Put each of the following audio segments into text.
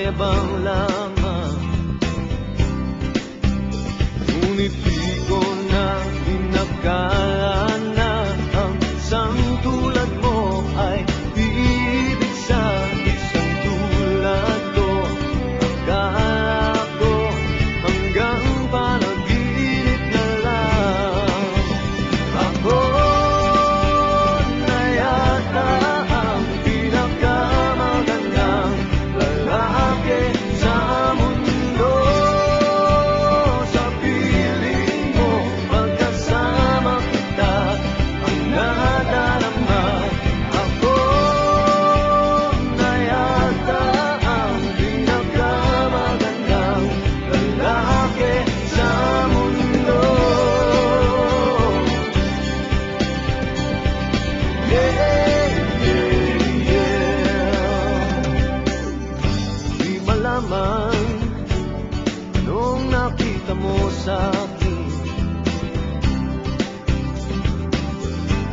yabang lamang. Ngunit di ko na inakala na ang isang tulad mo ay ibig sa isang tulad ko. Akala ko hanggang panaginip na lang. Ako na yata ang pinakamagandang lalaki sa mundo. Sa piling mo, pagkasama kita, ang nadarama. Ako na yata ang pinakamagandang lalaki sa mundo. Di malaman anong nakita mo sa akin.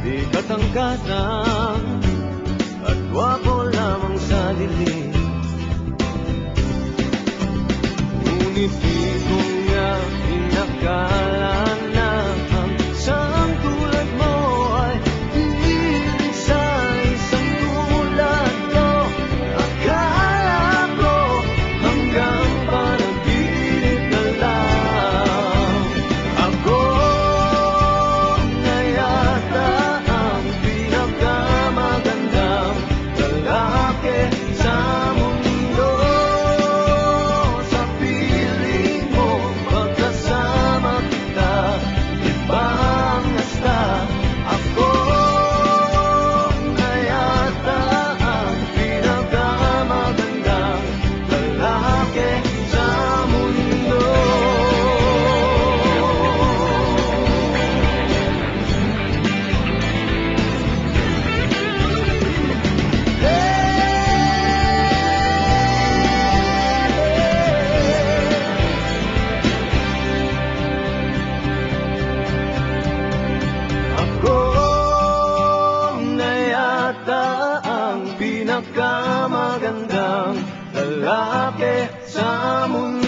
Di katangkadang at gwapo lamang sa dilim. Ngunit di ko nga inakala na ang isang tulad mo ay ibig sa isang tulad ko. Akala ko hanggang panaginip na lang. Ako na yata ang pinakamagandang lalaki sa mundo. Sa piling mo, pagkasama kita, iba ang hasta. Ako na yata ang pinakamagandang lalaki sa mundo. Ako na yata ang pinakamagandang lalaki sa mundo.